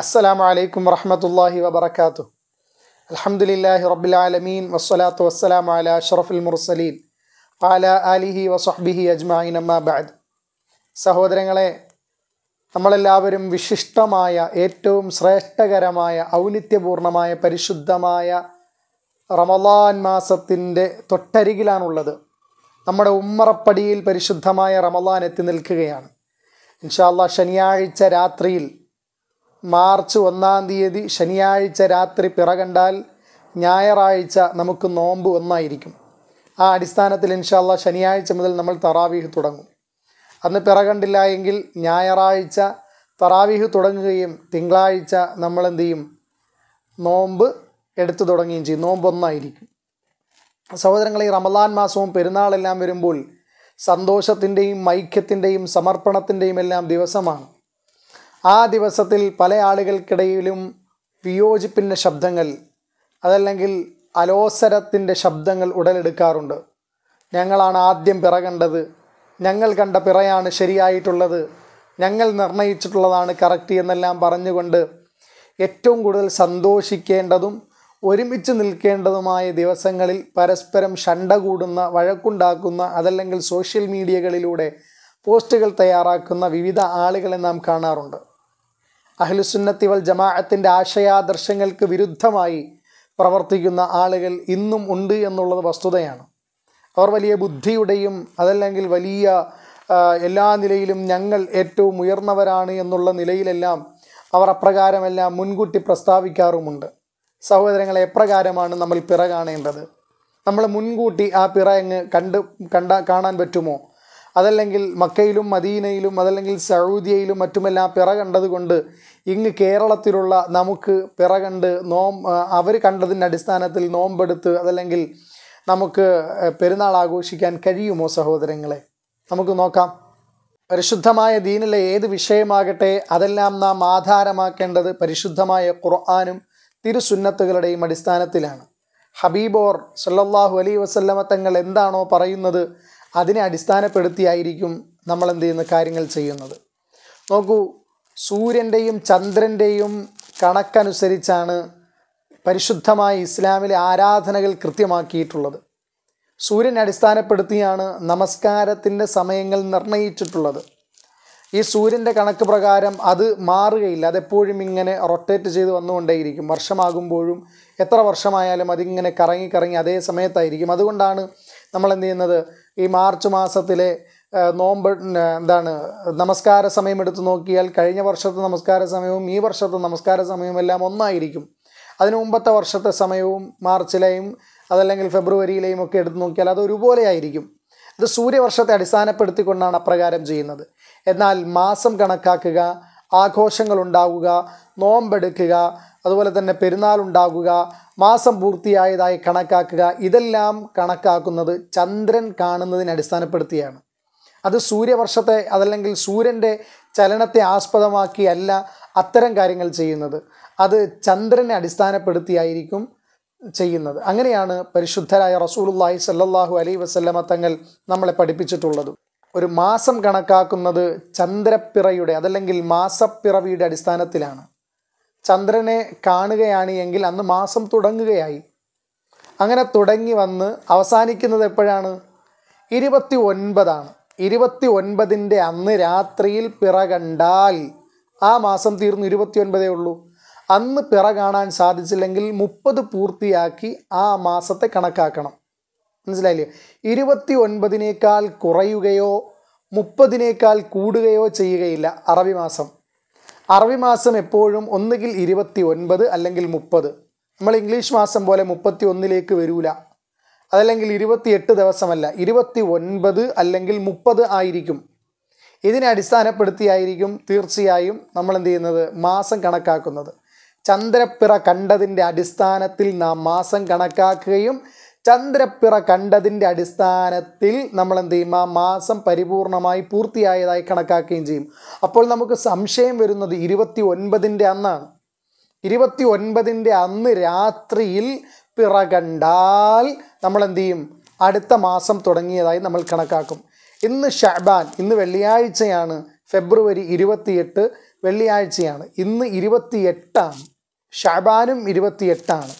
അസ്സലാമു അലൈക്കും വറഹ്മത്തുള്ളാഹി വബറകാതുഹു. അൽഹംദുലില്ലാഹി റബ്ബിൽ ആലമീൻ വസ്സലാത്തു വസ്സലാമു അലാ അഷ്റഫിൽ മുർസലീൻ വഅലാ ആലിഹി വസഹ്ബിഹി അജ്മഈൻ അമ്മാ ബഅദ്. സഹോദരങ്ങളെ, നമ്മളെല്ലാവരും വിശിഷ്ടമായ, ഏറ്റവും ശ്രേഷ്ഠകരമായ, ഔന്നിത്യപൂർണമായ, പരിശുദ്ധമായ റമളാൻ മാസത്തിൻ്റെ തൊട്ടരികിലാണുള്ളത്. നമ്മുടെ ഉമ്മറപ്പടിയിൽ പരിശുദ്ധമായ റമളാൻ എത്തി നിൽക്കുകയാണ്. ഇൻഷാ അല്ലാഹ് ശനിയാഴ്ച രാത്രിയിൽ, മാർച്ച് 1-ാം തീയതി ശനിയാഴ്ച രാത്രി പിറ കണ്ടാൽ ഞായറാഴ്ച നമുക്ക് നോമ്പ് ഒന്നായിരിക്കും. ആ അടിസ്ഥാനത്തിൽ ഇൻഷാ അല്ലാഹ് ശനിയാഴ്ച മുതൽ നമ്മൾ തറാവീഹ് തുടങ്ങും. അന്ന് പിറ കണ്ടില്ല എങ്കിൽ ഞായറാഴ്ച തറാവീഹ് തുടങ്ങുകയും തിങ്കളാഴ്ച നമ്മൾ എന്ത് ചെയ്യും, നോമ്പ് എടുത്തു തുടങ്ങുകയും ചെയ്യും. നോമ്പ് ഒന്നായിരിക്കും. സഹോദരങ്ങളെ, ഈ റമളാൻ മാസവും പെരുന്നാളെല്ലാം വരുമ്പോൾ സന്തോഷത്തിൻ്റെയും ഐക്യത്തിൻ്റെയും സമർപ്പണത്തിൻ്റെയും എല്ലാം ദിവസമാണ്. ആ ദിവസത്തിൽ പല ആളുകൾക്കിടയിലും വിയോജിപ്പിൻ്റെ ശബ്ദങ്ങൾ, അതല്ലെങ്കിൽ അലോസരത്തിൻ്റെ ശബ്ദങ്ങൾ ഉടലെടുക്കാറുണ്ട്. ഞങ്ങളാണ് ആദ്യം പിറ കണ്ടത്, ഞങ്ങൾ കണ്ട പിറയാണ് ശരിയായിട്ടുള്ളത്, ഞങ്ങൾ നിർണയിച്ചിട്ടുള്ളതാണ് കറക്റ്റ് എന്നെല്ലാം പറഞ്ഞുകൊണ്ട് ഏറ്റവും കൂടുതൽ സന്തോഷിക്കേണ്ടതും ഒരുമിച്ച് നിൽക്കേണ്ടതുമായ ദിവസങ്ങളിൽ പരസ്പരം ശണ്ട കൂടുന്ന, വഴക്കുണ്ടാക്കുന്ന, അതല്ലെങ്കിൽ സോഷ്യൽ മീഡിയകളിലൂടെ പോസ്റ്റുകൾ തയ്യാറാക്കുന്ന വിവിധ ആളുകളെ നാം കാണാറുണ്ട്. അഹ്ലുസുന്നത്തി വൽ ജമാഅത്തിൻ്റെ ആശയാദർശങ്ങൾക്ക് വിരുദ്ധമായി പ്രവർത്തിക്കുന്ന ആളുകൾ ഇന്നും ഉണ്ട് എന്നുള്ളത് വസ്തുതയാണ്. അവർ വലിയ ബുദ്ധിയുടെയും അതല്ലെങ്കിൽ വലിയ എല്ലാ നിലയിലും ഞങ്ങൾ ഏറ്റവും ഉയർന്നവരാണ് എന്നുള്ള നിലയിലെല്ലാം അവർ അപ്രകാരമെല്ലാം മുൻകൂട്ടി പ്രസ്താവിക്കാറുമുണ്ട്. സഹോദരങ്ങളെ, എപ്രകാരമാണ് നമ്മൾ പിറ കാണേണ്ടത്? നമ്മൾ മുൻകൂട്ടി ആ പിറ കാണാൻ പറ്റുമോ? അതല്ലെങ്കിൽ മക്കയിലും മദീനയിലും അതല്ലെങ്കിൽ സൗദിയയിലും മറ്റുമെല്ലാം പിറ കണ്ടതുകൊണ്ട് ഇങ്ങ് കേരളത്തിലുള്ള നമുക്ക് പിറ കണ്ട് അവർ കണ്ടതിൻ്റെ അടിസ്ഥാനത്തിൽ നോമ്പെടുത്ത് അതല്ലെങ്കിൽ നമുക്ക് പെരുന്നാൾ ആഘോഷിക്കാൻ കഴിയുമോ? സഹോദരങ്ങളെ, നമുക്ക് നോക്കാം. പരിശുദ്ധമായ ദീനിലെ ഏത് വിഷയമാകട്ടെ അതെല്ലാം നാം ആധാരമാക്കേണ്ടത് പരിശുദ്ധമായ ഖുർആനും തിരുസുന്നത്തുകളുടെയും അടിസ്ഥാനത്തിലാണ്. ഹബീബോർ സല്ലല്ലാഹു അലൈഹി വസല്ലമ തങ്ങൾ എന്താണോ പറയുന്നത് അതിനെ അടിസ്ഥാനപ്പെടുത്തിയായിരിക്കും നമ്മൾ എന്ത് ചെയ്യുന്ന കാര്യങ്ങൾ ചെയ്യുന്നത്. നോക്കൂ, സൂര്യൻ്റെയും ചന്ദ്രൻ്റെയും കണക്കനുസരിച്ചാണ് പരിശുദ്ധമായ ഇസ്ലാമിലെ ആരാധനകൾ കൃത്യമാക്കിയിട്ടുള്ളത്. സൂര്യനെ അടിസ്ഥാനപ്പെടുത്തിയാണ് നമസ്കാരത്തിൻ്റെ സമയങ്ങൾ നിർണയിച്ചിട്ടുള്ളത്. ഈ സൂര്യൻ്റെ കണക്ക് പ്രകാരം അത് മാറുകയില്ല, അതെപ്പോഴും ഇങ്ങനെ റൊട്ടേറ്റ് ചെയ്ത് വന്നുകൊണ്ടേയിരിക്കും. വർഷമാകുമ്പോഴും എത്ര വർഷമായാലും അതിങ്ങനെ കറങ്ങി അതേ സമയത്തായിരിക്കും. അതുകൊണ്ടാണ് നമ്മൾ എന്ത് ചെയ്യുന്നത്, ഈ മാർച്ച് മാസത്തിലെ നോമ്പ് നമസ്കാര സമയം എടുത്ത് നോക്കിയാൽ കഴിഞ്ഞ വർഷത്തെ നമസ്കാര സമയവും ഈ വർഷത്തെ നമസ്കാര സമയവും എല്ലാം ഒന്നായിരിക്കും. അതിനു മുമ്പത്തെ വർഷത്തെ സമയവും മാർച്ചിലെയും അതല്ലെങ്കിൽ ഫെബ്രുവരിയിലെയും ഒക്കെ എടുത്ത് നോക്കിയാൽ അത് ഒരുപോലെ ആയിരിക്കും. ഇത് സൂര്യവർഷത്തെ അടിസ്ഥാനപ്പെടുത്തിക്കൊണ്ടാണ് അപ്രകാരം ചെയ്യുന്നത്. എന്നാൽ മാസം കണക്കാക്കുക, ആഘോഷങ്ങൾ ഉണ്ടാവുക, നോമ്പെടുക്കുക, അതുപോലെ തന്നെ പെരുന്നാൾ ഉണ്ടാകുക, മാസം പൂർത്തിയായതായി കണക്കാക്കുക, ഇതെല്ലാം കണക്കാക്കുന്നത് ചന്ദ്രൻ കാണുന്നതിനെ അടിസ്ഥാനപ്പെടുത്തിയാണ്. അത് സൂര്യവർഷത്തെ അതല്ലെങ്കിൽ സൂര്യൻ്റെ ചലനത്തെ ആസ്പദമാക്കിയല്ല അത്തരം കാര്യങ്ങൾ ചെയ്യുന്നത്, അത് ചന്ദ്രനെ അടിസ്ഥാനപ്പെടുത്തിയായിരിക്കും ചെയ്യുന്നത്. അങ്ങനെയാണ് പരിശുദ്ധരായ റസൂലുള്ളാഹി സ്വല്ലല്ലാഹു അലൈഹി വസല്ലമ തങ്ങൾ നമ്മളെ പഠിപ്പിച്ചിട്ടുള്ളത്. ഒരു മാസം കണക്കാക്കുന്നത് ചന്ദ്രപ്പിറയുടെ അതല്ലെങ്കിൽ മാസപ്പിറവിയുടെ അടിസ്ഥാനത്തിലാണ്. ചന്ദ്രനെ കാണുകയാണ് എങ്കിൽ അന്ന് മാസം തുടങ്ങുകയായി. അങ്ങനെ തുടങ്ങി വന്ന് അവസാനിക്കുന്നത് എപ്പോഴാണ്? 29 29ൻ്റെ അന്ന് രാത്രിയിൽ പിറ കണ്ടാൽ ആ മാസം തീർന്നു, 29 ഉള്ളൂ. അന്ന് പിറ കാണാൻ സാധിച്ചില്ലെങ്കിൽ 30 പൂർത്തിയാക്കി ആ മാസത്തെ കണക്കാക്കണം. മനസ്സിലായില്ലേ? 29നേക്കാൾ കുറയുകയോ 30നേക്കാൾ കൂടുകയോ ചെയ്യുകയില്ല അറബി മാസം. അറബി മാസം എപ്പോഴും ഒന്നുകിൽ 29 അല്ലെങ്കിൽ 30. നമ്മൾ ഇംഗ്ലീഷ് മാസം പോലെ 31ലേക്ക് വരൂല. അതല്ലെങ്കിൽ 28 ദിവസമല്ല, 29 അല്ലെങ്കിൽ 30 ആയിരിക്കും. ഇതിനെ അടിസ്ഥാനപ്പെടുത്തിയായിരിക്കും തീർച്ചയായും നമ്മൾ എന്ത് ചെയ്യുന്നത്, മാസം കണക്കാക്കുന്നത്. ചന്ദ്രപ്പിറ കണ്ടതിൻ്റെ അടിസ്ഥാനത്തിൽ നാം മാസം കണക്കാക്കുകയും ചന്ദ്രപ്പിറ കണ്ടതിൻ്റെ അടിസ്ഥാനത്തിൽ നമ്മൾ എന്ത് ചെയ്യും, ആ മാസം പരിപൂർണമായി പൂർത്തിയായതായി കണക്കാക്കുകയും ചെയ്യും. അപ്പോൾ നമുക്ക് സംശയം വരുന്നത് 29ൻ്റെ അന്നാണ്. 29ൻ്റെ അന്ന് രാത്രിയിൽ പിറ കണ്ടാൽ നമ്മൾ എന്ത് ചെയ്യും, അടുത്ത മാസം തുടങ്ങിയതായി നമ്മൾ കണക്കാക്കും. ഇന്ന് ഷഅബാൻ, ഇന്ന് വെള്ളിയാഴ്ചയാണ്, ഫെബ്രുവരി 28. വെള്ളിയാഴ്ചയാണ്. ഇന്ന് 28 ഷഅബാനും 28.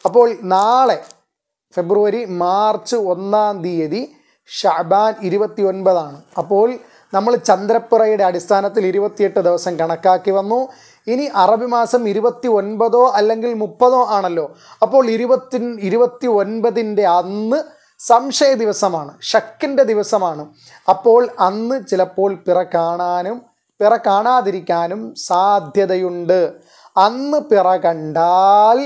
അപ്പോൾ നാളെ മാർച്ച് 1 ഷഅബാൻ 29. അപ്പോൾ നമ്മൾ ചന്ദ്രപ്പിറയുടെ അടിസ്ഥാനത്തിൽ 28 ദിവസം കണക്കാക്കി വന്നു. ഇനി അറബി മാസം 29 അല്ലെങ്കിൽ 30 ആണല്ലോ. അപ്പോൾ 29ൻ്റെ അന്ന് സംശയ ദിവസമാണ്, ഷക്കിൻ്റെ ദിവസമാണ്. അപ്പോൾ അന്ന് ചിലപ്പോൾ പിറ കാണാനും പിറ കാണാതിരിക്കാനും സാധ്യതയുണ്ട്. അന്ന് പിറ കണ്ടാൽ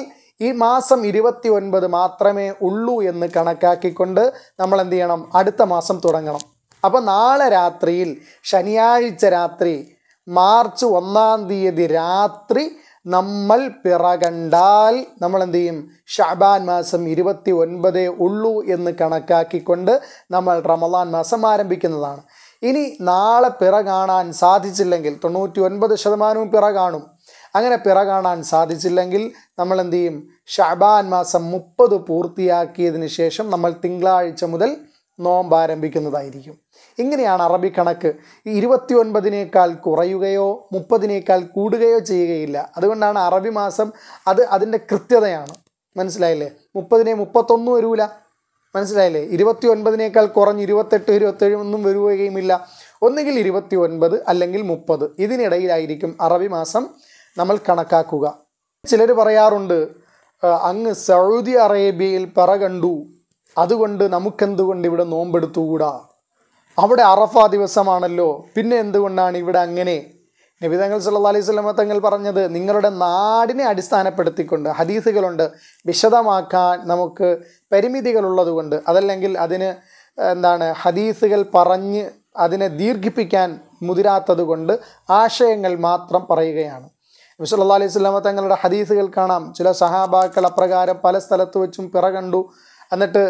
ഈ മാസം 29 മാത്രമേ ഉള്ളൂ എന്ന് കണക്കാക്കിക്കൊണ്ട് നമ്മൾ എന്ത് ചെയ്യണം? അടുത്ത മാസം തുടങ്ങണം. അപ്പോൾ നാളെ രാത്രിയിൽ, ശനിയാഴ്ച രാത്രി മാർച്ച് 1 രാത്രി നമ്മൾ പിറ കണ്ടാൽ നമ്മൾ എന്ത് ചെയ്യും? ഷഅബാൻ മാസം 29 ഉള്ളൂ എന്ന് കണക്കാക്കിക്കൊണ്ട് നമ്മൾ റമളാൻ മാസം ആരംഭിക്കുന്നതാണ്. ഇനി നാളെ പിറ കാണാൻ സാധിച്ചില്ലെങ്കിൽ 99% പിറ കാണും. അങ്ങനെ പിറ കാണാൻ സാധിച്ചില്ലെങ്കിൽ നമ്മൾ എന്ത് ചെയ്യും? ഷഅബാൻ മാസം 30 പൂർത്തിയാക്കിയതിന് ശേഷം നമ്മൾ തിങ്കളാഴ്ച മുതൽ നോമ്പ് ആരംഭിക്കുന്നതായിരിക്കും. ഇങ്ങനെയാണ് അറബി കണക്ക്. ഈ 29നേക്കാൾ കുറയുകയോ 30നേക്കാൾ കൂടുകയോ ചെയ്യുകയില്ല. അതുകൊണ്ടാണ് അറബി മാസം അതിൻ്റെ കൃത്യതയാണ്. മനസ്സിലായില്ലേ? 30നെ 31 വരൂല. മനസ്സിലായില്ലേ? 29നേക്കാൾ കുറഞ്ഞ് 28, 27 ഒന്നും വരികയുമില്ല. ഒന്നുകിൽ 29 അല്ലെങ്കിൽ 30, ഇതിനിടയിലായിരിക്കും അറബി മാസം നമ്മൾ കണക്കാക്കുക. ചിലർ പറയാറുണ്ട്, അങ്ങ് സൗദി അറേബ്യയിൽ പിറ കണ്ടു, അതുകൊണ്ട് നമുക്കെന്തുകൊണ്ട് ഇവിടെ നോമ്പെടുത്തുകൂടാ? അവിടെ അറഫ ദിവസമാണല്ലോ, പിന്നെ എന്തുകൊണ്ടാണ് ഇവിടെ അങ്ങനെ? നബി തങ്ങൾ സല്ലല്ലാഹു അലൈഹി വസല്ലം തങ്ങൾ പറഞ്ഞത് നിങ്ങളുടെ നാടിനെ അടിസ്ഥാനപ്പെടുത്തിക്കൊണ്ട് ഹദീസുകളുണ്ട്. വിശദമാക്കാൻ നമുക്ക് പരിമിതികളുള്ളത് കൊണ്ട്, അതല്ലെങ്കിൽ അതിന് ഹദീസുകൾ പറഞ്ഞ് അതിനെ ദീർഘിപ്പിക്കാൻ മുതിരാത്തത് കൊണ്ട് ആശയങ്ങൾ മാത്രം പറയുകയാണ്. നബി സല്ലല്ലാഹു അലൈഹി വസല്ലം തങ്ങളുടെ ഹദീസുകൾ കാണാം. ചില സഹാബാക്കൾ അപ്രകാരം പല സ്ഥലത്ത് വെച്ചും പിറ കണ്ടു, എന്നിട്ട്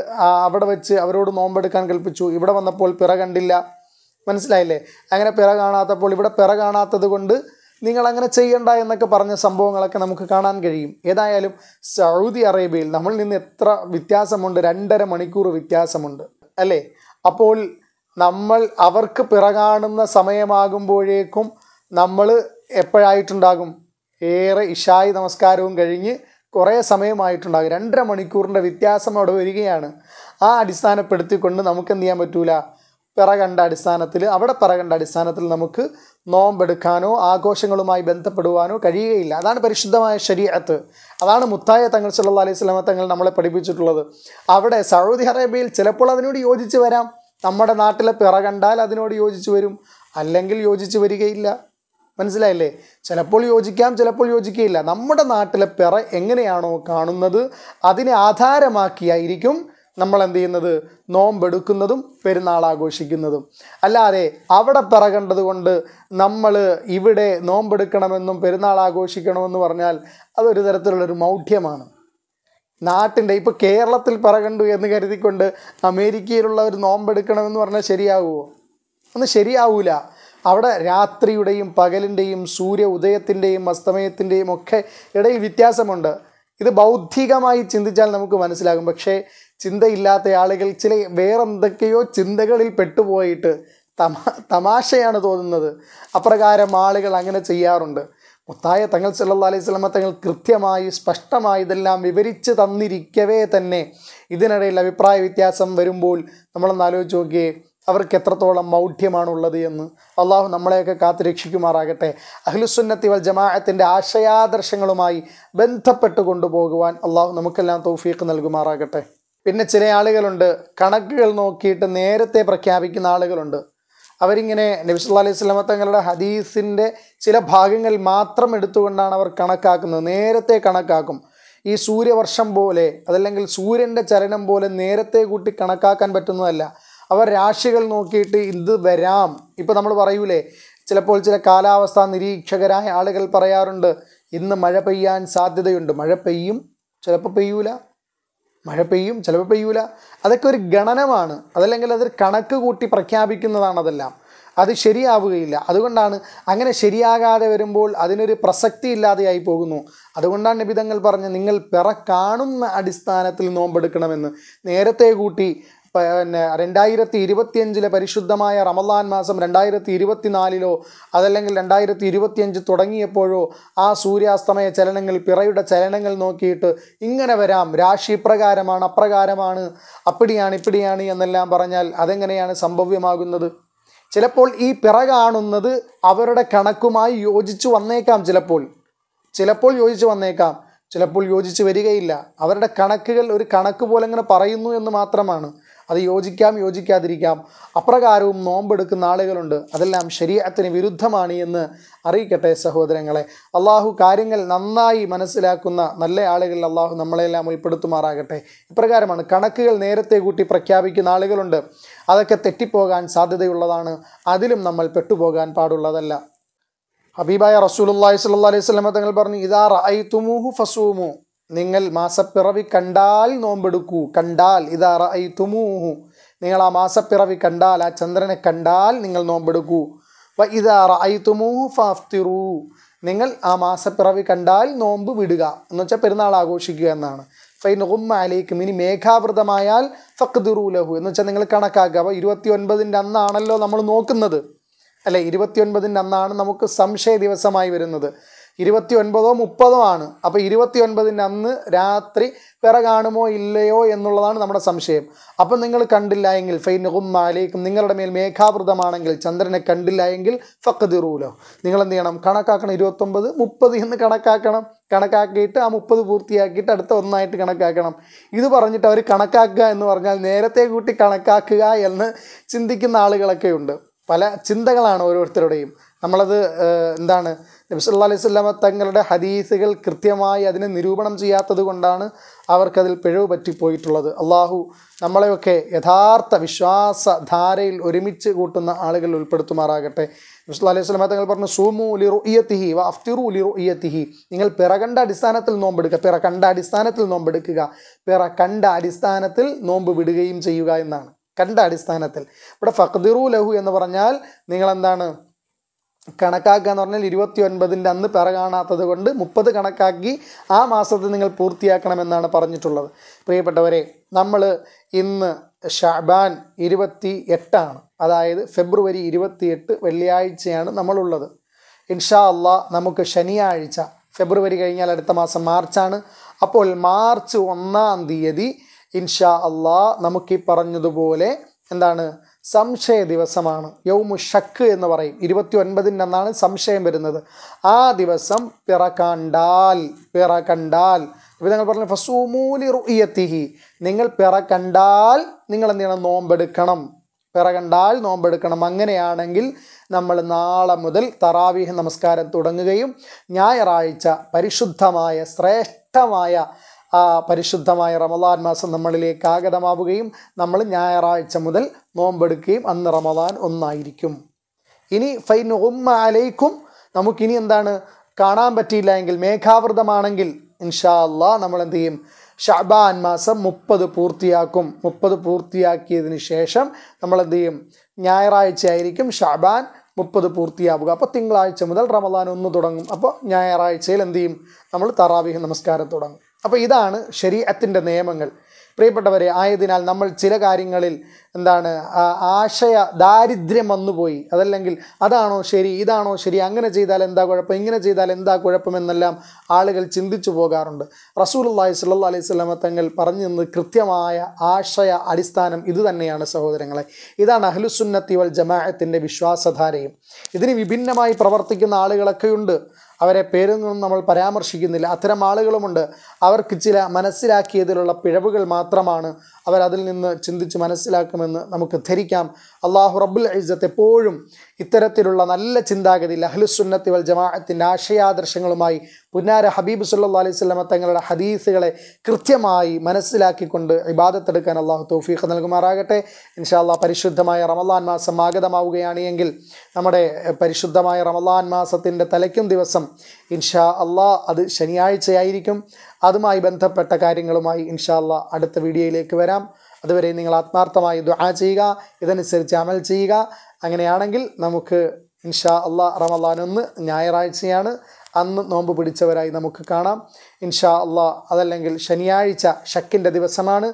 അവിടെ വെച്ച് അവരോട് നോമ്പെടുക്കാൻ കൽപ്പിച്ചു. ഇവിടെ വന്നപ്പോൾ പിറ കണ്ടില്ല. മനസ്സിലായില്ലേ? അങ്ങനെ പിറ കാണാത്തപ്പോൾ ഇവിടെ പിറ കാണാത്തത് കൊണ്ട് നിങ്ങളങ്ങനെ ചെയ്യണ്ട എന്നൊക്കെ പറഞ്ഞ സംഭവങ്ങളൊക്കെ നമുക്ക് കാണാൻ കഴിയും. ഏതായാലും സൗദി അറേബ്യയിൽ നമ്മളിൽ നിന്ന് എത്ര വ്യത്യാസമുണ്ട്? 2.5 മണിക്കൂർ വ്യത്യാസമുണ്ട് അല്ലേ? അപ്പോൾ നമ്മൾ അവർക്ക് പിറ കാണുന്ന സമയമാകുമ്പോഴേക്കും നമ്മൾ എപ്പോഴായിട്ടുണ്ടാകും? ഏറെ ഇശായി നമസ്കാരവും കഴിഞ്ഞ് കുറേ സമയമായിട്ടുണ്ടാകും. 2.5 മണിക്കൂറിൻ്റെ വ്യത്യാസം അവിടെ വരികയാണ്. ആ അടിസ്ഥാനപ്പെടുത്തിക്കൊണ്ട് നമുക്ക് എന്ത് ചെയ്യാൻ പറ്റൂല? പിറ കണ്ട അടിസ്ഥാനത്തിൽ നമുക്ക് നോമ്പെടുക്കാനോ ആഘോഷങ്ങളുമായി ബന്ധപ്പെടുവാനോ കഴിയുകയില്ല. അതാണ് പരിശുദ്ധമായ ശരീഅത്ത്. അതാണ് മുത്തായ തങ്ങൾ സല്ലല്ലാഹു അലൈഹി വസല്ലം തങ്ങൾ നമ്മളെ പഠിപ്പിച്ചിട്ടുള്ളത്. അവിടെ സൗദി അറേബ്യയിൽ ചിലപ്പോൾ അതിനോട് യോജിച്ച് വരാം. നമ്മുടെ നാട്ടിലെ പിറ കണ്ടാൽ അതിനോട് യോജിച്ച് വരും, അല്ലെങ്കിൽ യോജിച്ച് വരികയില്ല. മനസ്സിലായില്ലേ? ചിലപ്പോൾ യോജിക്കാം, ചിലപ്പോൾ യോജിക്കുകയില്ല. നമ്മുടെ നാട്ടിലെ പിറ എങ്ങനെയാണോ കാണുന്നത് അതിനെ ആധാരമാക്കിയായിരിക്കും നമ്മൾ എന്ത് ചെയ്യുന്നത്? നോമ്പെടുക്കുന്നതും പെരുന്നാൾ ആഘോഷിക്കുന്നതും. അല്ലാതെ അവിടെ പിറ കണ്ടതുകൊണ്ട് നമ്മൾ ഇവിടെ നോമ്പെടുക്കണമെന്നും പെരുന്നാൾ ആഘോഷിക്കണമെന്ന് പറഞ്ഞാൽ അതൊരു തരത്തിലുള്ളൊരു മൗഢ്യമാണ്. നാട്ടിൻ്റെ ഇപ്പോൾ കേരളത്തിൽ പിറ കണ്ടു എന്ന് കരുതിക്കൊണ്ട് അമേരിക്കയിലുള്ള ഒരു നോമ്പെടുക്കണമെന്ന് പറഞ്ഞാൽ ശരിയാവുമോ? ഒന്നും ശരിയാവൂല. അവിടെ രാത്രിയുടെയും പകലിൻ്റെയും സൂര്യ ഉദയത്തിൻ്റെയും അസ്തമയത്തിൻ്റെയും ഒക്കെ ഇടയിൽ വ്യത്യാസമുണ്ട്. ഇത് ബൗദ്ധികമായി ചിന്തിച്ചാൽ നമുക്ക് മനസ്സിലാകും. പക്ഷേ ചിന്തയില്ലാത്ത ആളുകൾ ചില വേറെന്തൊക്കെയോ ചിന്തകളിൽ പെട്ടുപോയിട്ട് തമാശയാണ് തോന്നുന്നത്. അപ്രകാരം ആളുകൾ അങ്ങനെ ചെയ്യാറുണ്ട്. മുത്തായ തങ്ങൾ സല്ലല്ലാഹു അലൈഹി വസല്ലം തങ്ങൾ കൃത്യമായി സ്പഷ്ടമായി ഇതെല്ലാം വിവരിച്ച് തന്നിരിക്കവേ തന്നെ ഇതിനിടയിൽ അഭിപ്രായ വ്യത്യാസം വരുമ്പോൾ നമ്മളൊന്ന് ആലോചിച്ച് നോക്കിയേ, അവർക്ക് എത്രത്തോളം മൗഢ്യമാണുള്ളത് എന്ന്. അള്ളാഹു നമ്മളെയൊക്കെ കാത്തുരക്ഷിക്കുമാറാകട്ടെ. അഹ്ലുസുന്നത്തി വൽ ജമാഅത്തിൻ്റെ ആശയാദർശങ്ങളുമായി ബന്ധപ്പെട്ട് കൊണ്ടുപോകുവാൻ അള്ളാഹു നമുക്കെല്ലാം തൗഫീഖ് നൽകുമാറാകട്ടെ. പിന്നെ ചില ആളുകളുണ്ട്, കണക്കുകൾ നോക്കിയിട്ട് നേരത്തെ പ്രഖ്യാപിക്കുന്ന ആളുകളുണ്ട്. അവരിങ്ങനെ നബി സല്ലല്ലാഹു അലൈഹി വസല്ലം തങ്ങളുടെ ഹദീസിൻ്റെ ചില ഭാഗങ്ങൾ മാത്രം എടുത്തുകൊണ്ടാണ് അവർ കണക്കാക്കുന്നത്. നേരത്തെ കണക്കാക്കും. ഈ സൂര്യവർഷം പോലെ അതല്ലെങ്കിൽ സൂര്യൻ്റെ ചലനം പോലെ നേരത്തെ കൂട്ടി കണക്കാക്കാൻ പറ്റുന്നതല്ല. അവർ രാശികൾ നോക്കിയിട്ട് ഇത് വരാം. ഇപ്പോൾ നമ്മൾ പറയൂലേ, ചിലപ്പോൾ ചില കാലാവസ്ഥാ നിരീക്ഷകരായ ആളുകൾ പറയാറുണ്ട് ഇന്ന് മഴ പെയ്യാൻ സാധ്യതയുണ്ട്. മഴ പെയ്യും, ചിലപ്പോൾ പെയ്യൂല. മഴ പെയ്യും, ചിലപ്പോൾ പെയ്യൂല. അതൊക്കെ ഒരു ഗണനമാണ്. അതല്ലെങ്കിൽ അതൊരു കണക്ക് കൂട്ടി പ്രഖ്യാപിക്കുന്നതാണ്. അതെല്ലാം അത് ശരിയാവുകയില്ല. അതുകൊണ്ടാണ് അങ്ങനെ ശരിയാകാതെ വരുമ്പോൾ അതിനൊരു പ്രസക്തി ഇല്ലാതെയായി പോകുന്നു. അതുകൊണ്ടാണ് നബി തങ്ങൾ പറഞ്ഞ് നിങ്ങൾ പിറ കാണുന്ന അടിസ്ഥാനത്തിൽ നോമ്പെടുക്കണമെന്ന്. നേരത്തെ കൂട്ടി പിന്നെ 2025 പരിശുദ്ധമായ റമളാൻ മാസം 2024 അതല്ലെങ്കിൽ 2025 തുടങ്ങിയപ്പോഴോ ആ സൂര്യാസ്തമയ ചലനങ്ങൾ, പിറയുടെ ചലനങ്ങൾ നോക്കിയിട്ട് ഇങ്ങനെ വരാം, രാശി ഇപ്രകാരമാണ്, അപ്രകാരമാണ്, അപ്പിടിയാണ് ഇപ്പിടിയാണ് എന്നെല്ലാം പറഞ്ഞാൽ അതെങ്ങനെയാണ് സംഭവ്യമാകുന്നത്? ചിലപ്പോൾ ഈ പിറ കാണുന്നത് അവരുടെ കണക്കുമായി യോജിച്ചു വന്നേക്കാം, ചിലപ്പോൾ യോജിച്ചു വന്നേക്കാം, ചിലപ്പോൾ യോജിച്ച് വരികയില്ല. അവരുടെ കണക്കുകൾ ഒരു കണക്ക് പോലെ ഇങ്ങനെ പറയുന്നു എന്ന് മാത്രമാണ്. അത് യോജിക്കാം, യോജിക്കാതിരിക്കാം. അപ്രകാരവും നോമ്പെടുക്കുന്ന ആളുകളുണ്ട്. അതെല്ലാം ശരീഅത്തിന് വിരുദ്ധമാണ് എന്ന് അറിയിക്കട്ടെ സഹോദരങ്ങളെ. അള്ളാഹു കാര്യങ്ങൾ നന്നായി മനസ്സിലാക്കുന്ന നല്ല ആളുകളിൽ അള്ളാഹു നമ്മളെല്ലാം ഉൾപ്പെടുത്തുമാറാകട്ടെ. ഇപ്രകാരമാണ് കണക്കുകൾ നേരത്തെ കൂട്ടി പ്രഖ്യാപിക്കുന്ന ആളുകളുണ്ട്. അതൊക്കെ തെറ്റിപ്പോകാൻ സാധ്യതയുള്ളതാണ്. അതിലും നമ്മൾ പെട്ടുപോകാൻ പാടുള്ളതല്ല. ഹബീബായ റസൂലുള്ളാഹി സ്വല്ലല്ലാഹു അലൈഹി വസല്ലം തങ്ങൾ പറഞ്ഞു, ഇദാ റഅയ്തുമൂഹു ഫസൂമു, നിങ്ങൾ മാസപ്പിറവി കണ്ടാൽ നോമ്പെടുക്കൂ. കണ്ടാൽ, ഇദാ റഅയ്തുമൂഹു, നിങ്ങൾ ആ മാസപ്പിറവി കണ്ടാൽ, ആ ചന്ദ്രനെ കണ്ടാൽ നിങ്ങൾ നോമ്പെടുക്കൂ. വ ഇദാ റഅയ്തുമൂഹു ഫഅഫ്തിറൂ, നിങ്ങൾ ആ മാസപ്പിറവി കണ്ടാൽ നോമ്പ് വിടുക, എന്ന് വെച്ചാൽ പെരുന്നാൾ ആഘോഷിക്കുക എന്നാണ്. ഫൈൻ ഗുമ്മ അലൈക്കും, ഇനി മേഘാവൃതമായാൽ ഫഖ്ദിറൂ ലഹു, എന്ന് വെച്ചാൽ നിങ്ങൾ കണക്കാക്കുക. അപ്പോൾ 29 അന്നാണല്ലോ നമ്മൾ നോക്കുന്നത്, അല്ലെ? 29 അന്നാണ് നമുക്ക് സംശയ ദിവസമായി വരുന്നത്. 29 30 ആണ്. അപ്പോൾ 29 അന്ന് രാത്രി പിറ കാണുമോ ഇല്ലയോ എന്നുള്ളതാണ് നമ്മുടെ സംശയം. അപ്പം നിങ്ങൾ കണ്ടില്ല എങ്കിൽ ഫൈൻ ഗുമ്മ അലൈക്കും, നിങ്ങളുടെ മേൽ മേഘാവൃതമാണെങ്കിൽ, ചന്ദ്രനെ കണ്ടില്ല എങ്കിൽ ഫഖ്ദിറൂ ലഹു, നിങ്ങൾ എന്ത് ചെയ്യണം? കണക്കാക്കണം. 29 30 എന്ന് കണക്കാക്കണം. കണക്കാക്കിയിട്ട് ആ 30 പൂർത്തിയാക്കിയിട്ട് അടുത്ത ഒന്നായിട്ട് കണക്കാക്കണം. ഇത് പറഞ്ഞിട്ട് അവർ കണക്കാക്കുക എന്ന് പറഞ്ഞാൽ നേരത്തെ കൂട്ടി കണക്കാക്കുക എന്ന് ചിന്തിക്കുന്ന ആളുകളൊക്കെ ഉണ്ട്. പല ചിന്തകളാണ് ഓരോരുത്തരുടെയും. നമ്മളത് എന്താണ്, നബി സല്ലല്ലാഹു അലൈഹി വസല്ലം തങ്ങളുടെ ഹദീസുകൾ കൃത്യമായി അതിനെ നിരൂപണം ചെയ്യാത്തത് കൊണ്ടാണ് അവർക്കതിൽ പിഴവ് പറ്റിപ്പോയിട്ടുള്ളത്. അള്ളാഹു നമ്മളെയൊക്കെ യഥാർത്ഥ വിശ്വാസധാരയിൽ ഒരുമിച്ച് കൂട്ടുന്ന ആളുകൾ ഉൾപ്പെടുത്തുമാറാകട്ടെ. നബി സല്ലല്ലാഹു അലൈഹി വസല്ലം തങ്ങൾ പറഞ്ഞു, സൂമു ലി റുഅയതിഹി വ അഫ്തിറു ലി റുഅയതിഹി, നിങ്ങൾ പിറ കണ്ട അടിസ്ഥാനത്തിൽ നോമ്പെടുക്കുക, പിറ കണ്ട അടിസ്ഥാനത്തിൽ നോമ്പെടുക്കുക, പിറ കണ്ട അടിസ്ഥാനത്തിൽ നോമ്പ് വിടുകയും ചെയ്യുക എന്നാണ്. കണ്ട അടിസ്ഥാനത്തിൽ. ഇവിടെ ഫഖ്ദിറൂ ലഹു എന്ന് പറഞ്ഞാൽ നിങ്ങൾ എന്താണ് കണക്കാക്കുക എന്ന് പറഞ്ഞാൽ 29 അന്ന് പിറ കാണാത്തത് കൊണ്ട് 30 കണക്കാക്കി ആ മാസത്തിൽ നിങ്ങൾ പൂർത്തിയാക്കണമെന്നാണ് പറഞ്ഞിട്ടുള്ളത്. പ്രിയപ്പെട്ടവരെ, നമ്മൾ ഇന്ന് ഷഅബാൻ 28, അതായത് ഫെബ്രുവരി 28 വെള്ളിയാഴ്ചയാണ് നമ്മളുള്ളത്. ഇൻഷാ അള്ളാഹ് നമുക്ക് ശനിയാഴ്ച, ഫെബ്രുവരി കഴിഞ്ഞാൽ അടുത്ത മാസം മാർച്ചാണ്. അപ്പോൾ മാർച്ച് 1-ാം തീയതി ഇൻഷാ അള്ളാഹ് നമുക്ക് ഈ പറഞ്ഞതുപോലെ എന്താണ് സംശയ ദിവസമാണ്. യൗമു ഷക്ക് എന്ന് പറയും. 29 അന്നാണ് സംശയം വരുന്നത്. ആ ദിവസം പിറ കണ്ടാൽ ഇപ്പം നിങ്ങൾ പറഞ്ഞു ഫസൂമൂ ലി റുഅയതിഹി, നിങ്ങൾ പിറ കണ്ടാൽ നിങ്ങൾ എന്ത് ചെയ്യണം? നോമ്പെടുക്കണം. പിറ കണ്ടാൽ നോമ്പെടുക്കണം. അങ്ങനെയാണെങ്കിൽ നമ്മൾ നാളെ മുതൽ തറാവീഹ് നമസ്കാരം തുടങ്ങുകയും ഞായറാഴ്ച പരിശുദ്ധമായ ശ്രേഷ്ഠമായ പരിശുദ്ധമായ റമളാൻ മാസം നമ്മളിലേക്ക് ആഗതമാവുകയും നമ്മൾ ഞായറാഴ്ച മുതൽ നോമ്പെടുക്കുകയും അന്ന് റമളാൻ 1 ഇനി ഫൈൻ ഗുമ്മ അലൈക്കും, നമുക്കിനി എന്താണ് കാണാൻ പറ്റിയില്ല എങ്കിൽ, മേഘാവൃതമാണെങ്കിൽ ഇൻഷാ അള്ളാഹ് നമ്മൾ എന്ത് ചെയ്യും? ഷഅബാൻ മാസം 30 പൂർത്തിയാക്കും. 30 പൂർത്തിയാക്കിയതിന് ശേഷം നമ്മൾ എന്ത് ചെയ്യും? ഞായറാഴ്ച ആയിരിക്കും ഷഅബാൻ 30 പൂർത്തിയാവുക. അപ്പോൾ തിങ്കളാഴ്ച മുതൽ റമളാൻ 1 തുടങ്ങും. അപ്പോൾ ഞായറാഴ്ചയിൽ എന്ത് ചെയ്യും? നമ്മൾ തറാവീഹ് നമസ്കാരം തുടങ്ങും. അപ്പോൾ ഇതാണ് ശരീഅത്തിൻ്റെ നിയമങ്ങൾ. പ്രിയപ്പെട്ടവരെ, ആയതിനാൽ നമ്മൾ ചില കാര്യങ്ങളിൽ എന്താണ് ആശയ ദാരിദ്ര്യം വന്നുപോയി, അതല്ലെങ്കിൽ അതാണോ ശരി, ഇതാണോ ശരി, അങ്ങനെ ചെയ്താൽ എന്താ കുഴപ്പം, ഇങ്ങനെ ചെയ്താൽ എന്താ കുഴപ്പമെന്നെല്ലാം ആളുകൾ ചിന്തിച്ചു പോകാറുണ്ട്. റസൂലുള്ളാഹി സ്വല്ലല്ലാഹു അലൈഹി വസല്ലം തങ്ങൾ പറഞ്ഞു തന്നത് കൃത്യമായ ആശയ അടിസ്ഥാനം ഇത് തന്നെയാണ് സഹോദരങ്ങളെ. ഇതാണ് അഹ്ലുസുന്നത്തി വൽ ജമാഅത്തിൻ്റെ വിശ്വാസധാരയും. ഇതിന് വിഭിന്നമായി പ്രവർത്തിക്കുന്ന ആളുകളൊക്കെയുണ്ട്. അവരെ പേരൊന്നും നമ്മൾ പരാമർശിക്കുന്നില്ല. അത്തരം ആളുകളുമുണ്ട്. അവർക്ക് ചില മനസ്സിലാക്കിയതിലുള്ള പിഴവുകൾ മാത്രമാണ്. അവരതിൽ നിന്ന് ചിന്തിച്ച് മനസ്സിലാക്കുമെന്ന് നമുക്ക് ധരിക്കാം. അള്ളാഹു റബ്ബുൽ ഇസ്സത്ത് എപ്പോഴും ഇത്തരത്തിലുള്ള നല്ല ചിന്താഗതി അഹ്ലുസുന്നത്തി വൽ ജമാഅത്തിൻ്റെ ആശയാദർശങ്ങളുമായി പുന്നാര ഹബീബ് സല്ലല്ലാഹു അലൈഹി വസല്ലം തങ്ങളുടെ ഹദീസുകളെ കൃത്യമായി മനസ്സിലാക്കിക്കൊണ്ട് ഇബാദത്തെടുക്കാൻ അള്ളാഹു തൗഫീഖ് നൽകുമാറാകട്ടെ. ഇൻഷാ അള്ളാഹ് പരിശുദ്ധമായ റമളാൻ മാസം ആഗതമാവുകയാണ് എങ്കിൽ നമ്മുടെ പരിശുദ്ധമായ റമളാൻ മാസത്തിൻ്റെ തലയ്ക്കും ദിവസം ഇൻഷാ അള്ളാഹ് അത് ശനിയാഴ്ചയായിരിക്കും. അതുമായി ബന്ധപ്പെട്ട കാര്യങ്ങളുമായി ഇൻഷാ അള്ളാഹ് അടുത്ത വീഡിയോയിലേക്ക് വരാം. അതുവരെ നിങ്ങൾ ആത്മാർത്ഥമായി ദുആ ചെയ്യുക, ഇതനുസരിച്ച് അമൽ ചെയ്യുക. അങ്ങനെയാണെങ്കിൽ നമുക്ക് ഇൻഷാ അള്ളാഹ് റമളാൻ 1 ഞായറാഴ്ചയാണ്. അന്ന് നോമ്പ് പിടിച്ചവരായി നമുക്ക് കാണാം ഇൻഷാ അള്ളാഹ്. അതല്ലെങ്കിൽ ശനിയാഴ്ച ഷക്കിൻ്റെ ദിവസമാണ്.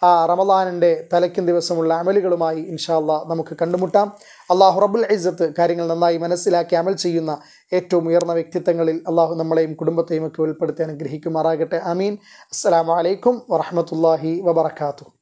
ആ റമദാനിൻ്റെ തലയ്ക്കും ദിവസമുള്ള അമലുകളുമായി ഇൻഷാ അള്ളാഹ് നമുക്ക് കണ്ടുമുട്ടാം. അള്ളാഹു റബ്ബുൽ ഇസ്സത്ത് കാര്യങ്ങൾ നന്നായി മനസ്സിലാക്കി അമൽ ചെയ്യുന്ന ഏറ്റവും ഉയർന്ന വ്യക്തിത്വങ്ങളിൽ അള്ളാഹു നമ്മളെയും കുടുംബത്തെയും ഒക്കെ ഉൾപ്പെടുത്തി അനുഗ്രഹിക്കുമാറാകട്ടെ. ആമീൻ. അസ്സലാമു അലൈക്കും വറഹ്മത്തുള്ളാഹി വബറകാതുഹു.